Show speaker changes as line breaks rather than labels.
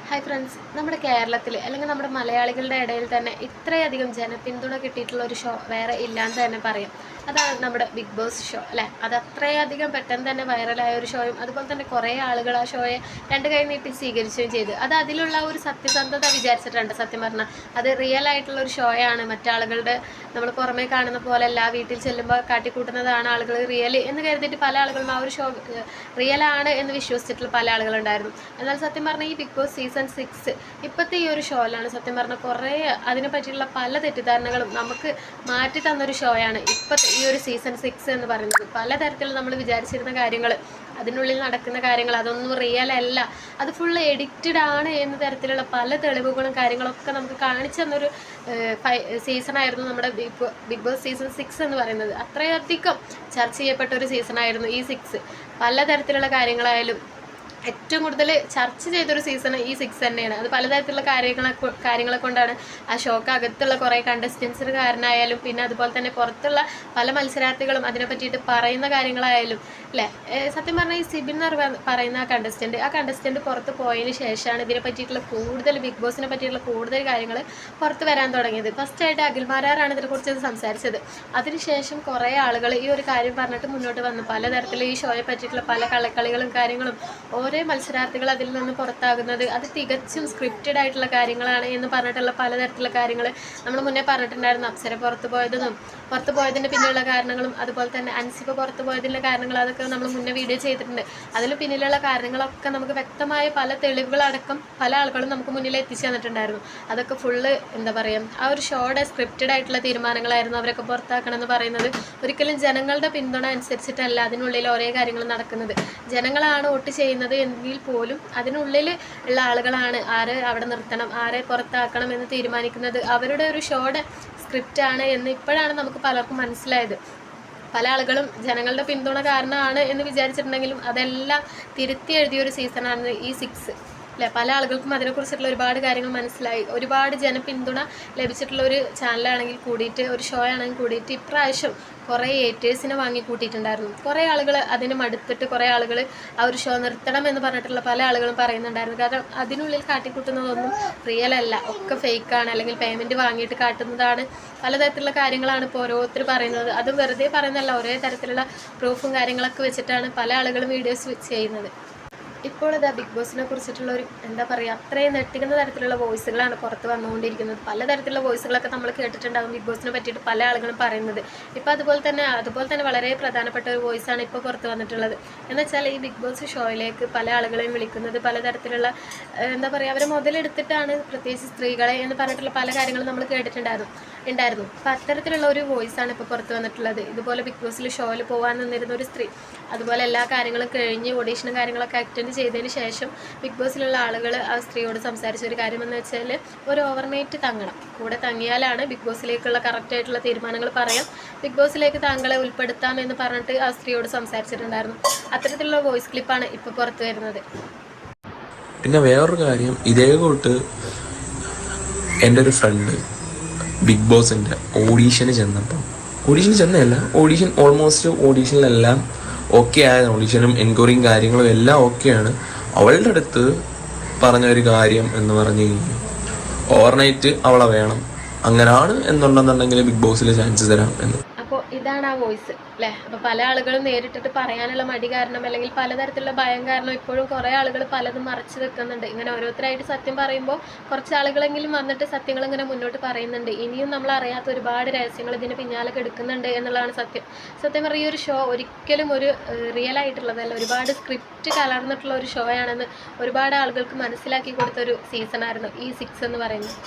Hi friends, നമ്മുടെ കേരളത്തിൽ അല്ലെങ്കിൽ നമ്മുടെ മലയാളികളുടെ ഇടയിൽ തന്നെ ഇത്രയധികം ജനപിന്തുണ കിട്ടിയിട്ടുള്ള ഒരു ഷോ വേറെ ഇല്ലാന്ന് തന്നെ പറയാം. അതാണ് നമ്മുടെ ബിഗ് ബോസ് ഷോ അല്ലേ. അത് അത്രയധികം പെട്ടെന്ന് തന്നെ വൈറലായ ഒരു ഷോയും അതുപോലെ തന്നെ കുറേ ആളുകൾ ആ ഷോയെ രണ്ട് കൈ നീട്ടി സ്വീകരിക്കുകയും ചെയ്തു. അത് അതിലുള്ള ഒരു സത്യസന്ധത വിചാരിച്ചിട്ടുണ്ട്. സത്യം പറഞ്ഞാൽ അത് റിയൽ ആയിട്ടുള്ള ഒരു ഷോയാണ്. മറ്റാളുകളുടെ നമ്മൾ പുറമേ കാണുന്ന പോലെ എല്ലാ വീട്ടിൽ ചെല്ലുമ്പോൾ കാട്ടിക്കൂട്ടുന്നതാണ് ആളുകൾ റിയൽ എന്ന് കരുതിയിട്ട് പല ആളുകളും ആ ഒരു ഷോ റിയലാണ് എന്ന് വിശ്വസിച്ചിട്ടുള്ള പല ആളുകളുണ്ടായിരുന്നു. എന്നാൽ സത്യം പറഞ്ഞാൽ ഈ ബിഗ് ബോസ് സീസൺ 6 ഇപ്പോഴത്തെ ഈ ഒരു ഷോയിലാണ് സത്യം പറഞ്ഞാൽ കുറേ അതിനെ പറ്റിയുള്ള പല തെറ്റിദ്ധാരണകളും നമുക്ക് മാറ്റി തന്നൊരു ഷോയാണ് ഇപ്പോഴത്തെ ഈ ഒരു സീസൺ 6 എന്ന് പറയുന്നത്. പലതരത്തിൽ നമ്മൾ വിചാരിച്ചിരുന്ന കാര്യങ്ങൾ, അതിനുള്ളിൽ നടക്കുന്ന കാര്യങ്ങൾ അതൊന്നും റിയൽ അല്ല, അത് ഫുൾ എഡിറ്റഡ് ആണ് എന്ന തരത്തിലുള്ള പല തെളിവുകളും കാര്യങ്ങളൊക്കെ നമുക്ക് കാണിച്ചു തന്നൊരു സീസണായിരുന്നു നമ്മുടെ ബിഗ് ബോസ് സീസൺ 6 എന്ന് പറയുന്നത്. അത്രയധികം ചർച്ച ചെയ്യപ്പെട്ട ഒരു സീസണായിരുന്നു ഈ 6. പലതരത്തിലുള്ള കാര്യങ്ങളായാലും ഏറ്റവും കൂടുതൽ ചർച്ച ചെയ്തൊരു സീസൺ ഈ 6 തന്നെയാണ്. അത് പലതരത്തിലുള്ള കാര്യങ്ങളെ കൊണ്ടാണ് ആ ഷോക്ക് അകത്തുള്ള കുറേ കണ്ടസ്റ്റൻസിന് കാരണമായാലും പിന്നെ അതുപോലെ തന്നെ പുറത്തുള്ള പല മത്സരാർത്ഥികളും അതിനെ പറ്റിയിട്ട് പറയുന്ന കാര്യങ്ങളായാലും അല്ലേ. സത്യം പറഞ്ഞാൽ ഈ സിബിൻ എന്ന് പറയുന്ന ആ കണ്ടസ്റ്റൻറ്റ് പുറത്ത് പോയതിന് ശേഷമാണ് ഇതിനെ പറ്റിയിട്ടുള്ള കൂടുതൽ ബിഗ് ബോസിനെ പറ്റിയിട്ടുള്ള കൂടുതൽ കാര്യങ്ങൾ പുറത്ത് വരാൻ തുടങ്ങിയത്. ഫസ്റ്റായിട്ട് അഖിൽമാരാറാണ് ഇതിനെക്കുറിച്ച് സംസാരിച്ചത്. അതിനുശേഷം കുറേ ആളുകൾ ഈ ഒരു കാര്യം പറഞ്ഞിട്ട് മുന്നോട്ട് വന്നു. പലതരത്തിൽ ഈ ഷോയെ പറ്റിയിട്ടുള്ള പല കളക്കളികളും കാര്യങ്ങളും ഓരോ മത്സരാർത്ഥികൾ അതിൽ നിന്ന് പുറത്താകുന്നത് അത് തികച്ചും സ്ക്രിപ്റ്റഡ് ആയിട്ടുള്ള കാര്യങ്ങളാണ് എന്ന് പറഞ്ഞിട്ടുള്ള പലതരത്തിലുള്ള കാര്യങ്ങൾ നമ്മൾ മുന്നേ പറഞ്ഞിട്ടുണ്ടായിരുന്നു. അപ്സര പുറത്തു പോയതിൻ്റെ പിന്നിലുള്ള കാരണങ്ങളും അതുപോലെ തന്നെ അൻസിബ പുറത്തു പോയതിൻ്റെ കാരണങ്ങൾ അതൊക്കെ നമ്മൾ മുന്നേ വീഡിയോ ചെയ്തിട്ടുണ്ട്. അതിന് പിന്നിലുള്ള കാരണങ്ങളൊക്കെ നമുക്ക് വ്യക്തമായ പല തെളിവുകളടക്കം പല ആളുകളും നമുക്ക് മുന്നിൽ എത്തിച്ചു തന്നിട്ടുണ്ടായിരുന്നു. അതൊക്കെ ഫുള്ള് എന്താ പറയുക, ആ ഒരു ഷോയുടെ സ്ക്രിപ്റ്റഡ് ആയിട്ടുള്ള തീരുമാനങ്ങളായിരുന്നു. അവരൊക്കെ പുറത്താക്കണം എന്ന് പറയുന്നത് ഒരിക്കലും ജനങ്ങളുടെ പിന്തുണ അനുസരിച്ചിട്ടല്ല അതിനുള്ളിൽ ഓരോ കാര്യങ്ങൾ നടക്കുന്നത്. ജനങ്ങളാണ് വോട്ട് ചെയ്യുന്നത് എങ്കിൽ പോലും അതിനുള്ളിൽ ഉള്ള ആളുകളാണ് ആരെ അവിടെ നിർത്തണം ആരെ പുറത്താക്കണം എന്ന് തീരുമാനിക്കുന്നത്. അവരുടെ ഒരു ഷോയുടെ സ്ക്രിപ്റ്റാണ് എന്ന് ഇപ്പോഴാണ് നമുക്ക് പലർക്കും മനസ്സിലായത്. പല ആളുകളും ജനങ്ങളുടെ പിന്തുണ കാരണമാണ് എന്ന് വിചാരിച്ചിട്ടുണ്ടെങ്കിലും അതെല്ലാം തിരുത്തി എഴുതിയൊരു സീസണാണ് ഈ 6 അല്ലേ. പല ആളുകൾക്കും അതിനെക്കുറിച്ചിട്ടുള്ള ഒരുപാട് കാര്യങ്ങൾ മനസ്സിലായി. ഒരുപാട് ജനപിന്തുണ ലഭിച്ചിട്ടുള്ള ഒരു ചാനലാണെങ്കിൽ കൂടിയിട്ട് ഒരു ഷോ ആണെങ്കിൽ കൂടിയിട്ട് ഇപ്രാവശ്യം കുറേ ഏറ്റേഴ്സിനെ വാങ്ങിക്കൂട്ടിയിട്ടുണ്ടായിരുന്നു. കുറേ ആളുകൾ അതിന് മടുത്തിട്ട് കുറേ ആളുകൾ ആ ഒരു ഷോ നിർത്തണം എന്ന് പറഞ്ഞിട്ടുള്ള പല ആളുകളും പറയുന്നുണ്ടായിരുന്നു. കാരണം അതിനുള്ളിൽ കാട്ടിക്കൂട്ടുന്നതൊന്നും റിയൽ അല്ല, ഒക്കെ ഫേക്കാണ്, അല്ലെങ്കിൽ പേയ്മെൻറ്റ് വാങ്ങിയിട്ട് കാട്ടുന്നതാണ്. പലതരത്തിലുള്ള കാര്യങ്ങളാണ് ഇപ്പോൾ ഓരോരുത്തർ പറയുന്നത്. അത് വെറുതെ പറയുന്നതല്ല, ഒരേ തരത്തിലുള്ള പ്രൂഫും കാര്യങ്ങളൊക്കെ വെച്ചിട്ടാണ് പല ആളുകളും വീഡിയോസ് ചെയ്യുന്നത്. ഇപ്പോൾ ഇതാ ബിഗ് ബോസിനെ കുറിച്ചിട്ടുള്ള ഒരു എന്താ പറയുക, അത്രയും നെട്ടിക്കുന്ന തരത്തിലുള്ള വോയിസുകളാണ് പുറത്ത് വന്നുകൊണ്ടിരിക്കുന്നത്. പലതരത്തിലുള്ള വോയിസുകളൊക്കെ നമ്മൾ കേട്ടിട്ടുണ്ടാകും ബിഗ് ബോസിനെ പറ്റിയിട്ട് പല ആളുകളും പറയുന്നത്. ഇപ്പോൾ അതുപോലെ തന്നെ വളരെ പ്രധാനപ്പെട്ട ഒരു വോയിസാണ് ഇപ്പോൾ പുറത്ത് വന്നിട്ടുള്ളത്. എന്നുവെച്ചാൽ ഈ ബിഗ് ബോസ് ഷോയിലേക്ക് പല ആളുകളെയും വിളിക്കുന്നത് പലതരത്തിലുള്ള എന്താ പറയുക, അവരെ മുതലെടുത്തിട്ടാണ്, പ്രത്യേകിച്ച് സ്ത്രീകളെ എന്ന് പറഞ്ഞിട്ടുള്ള പല കാര്യങ്ങളും നമ്മൾ കേട്ടിട്ടുണ്ടായിരുന്നു. അപ്പോൾ അത്തരത്തിലുള്ള ഒരു വോയിസാണ് ഇപ്പോൾ പുറത്ത് വന്നിട്ടുള്ളത്. ഇതുപോലെ ബിഗ് ബോസിൽ ഷോയിൽ പോകാൻ നിന്നിരുന്ന ഒരു സ്ത്രീ അതുപോലെ എല്ലാ കാര്യങ്ങളും കഴിഞ്ഞ് ഓഡീഷനും കാര്യങ്ങളൊക്കെ അറ്റൻഡ് ചെയ്തതിന് ശേഷം ബിഗ് ബോസിലുള്ള ആളുകൾ ആ സ്ത്രീയോട് സംസാരിച്ച ഒരു കാര്യമെന്ന് വെച്ചാൽ ഒരു ഓവർനൈറ്റ് തങ്ങണം, കൂടെ തങ്ങിയാലാണ് ബിഗ് ബോസിലേക്കുള്ള കറക്റ്റായിട്ടുള്ള തീരുമാനങ്ങൾ പറയാം, ബിഗ് ബോസിലേക്ക് താങ്കളെ ഉൾപ്പെടുത്താം എന്ന് പറഞ്ഞിട്ട് ആ സ്ത്രീയോട് സംസാരിച്ചിട്ടുണ്ടായിരുന്നു. അത്തരത്തിലുള്ള വോയിസ് ക്ലിപ്പാണ് ഇപ്പോൾ പുറത്ത് വരുന്നത്.
പിന്നെ വേറൊരു കാര്യം, ഇതേ കൂട്ട് എൻ്റെ ഒരു ഫ്രണ്ട് ബിഗ് ബോസിൻ്റെ ഓഡീഷന് ചെന്നതല്ല, ഓഡീഷനിലെല്ലാം ഓക്കെ ആയത്, ഓഡീഷനും എൻക്വയറിയും കാര്യങ്ങളും എല്ലാം ഓക്കെയാണ്. അവളുടെ അടുത്ത് പറഞ്ഞ ഒരു കാര്യം എന്ന് പറഞ്ഞു കഴിഞ്ഞാൽ ഓവർനൈറ്റ് അവളെ വേണം, അങ്ങനെയാണ് എന്നുണ്ടെന്നുണ്ടെങ്കിൽ ബിഗ് ബോസിൽ ചാൻസ് തരാം എന്ന്.
അപ്പോൾ ഇതാണ് ആ വോയിസ് അല്ലേ. അപ്പോൾ പല ആളുകളും നേരിട്ടിട്ട് പറയാനുള്ള മടി കാരണം അല്ലെങ്കിൽ പലതരത്തിലുള്ള ഭയം കാരണം ഇപ്പോഴും കുറേ ആളുകൾ പലതും മറച്ചു വെക്കുന്നുണ്ട്. ഇങ്ങനെ ഓരോരുത്തരായിട്ട് സത്യം പറയുമ്പോൾ കുറച്ച് ആളുകളെങ്കിലും വന്നിട്ട് സത്യങ്ങൾ ഇങ്ങനെ മുന്നോട്ട് പറയുന്നുണ്ട്. ഇനിയും നമ്മൾ അറിയാത്ത ഒരുപാട് രഹസ്യങ്ങൾ ഇതിന് പിന്നാലെ കെടുക്കുന്നുണ്ട് എന്നുള്ളതാണ് സത്യം പറഞ്ഞ ഈ ഒരു ഷോ ഒരിക്കലും ഒരു റിയൽ ആയിട്ടുള്ളതല്ല, ഒരുപാട് സ്ക്രിപ്റ്റ് കലർന്നിട്ടുള്ള ഒരു ഷോ ആണെന്ന് ഒരുപാട് ആളുകൾക്ക് മനസ്സിലാക്കി കൊടുത്തൊരു സീസണായിരുന്നു ഈ 6 എന്ന് പറയുന്നത്.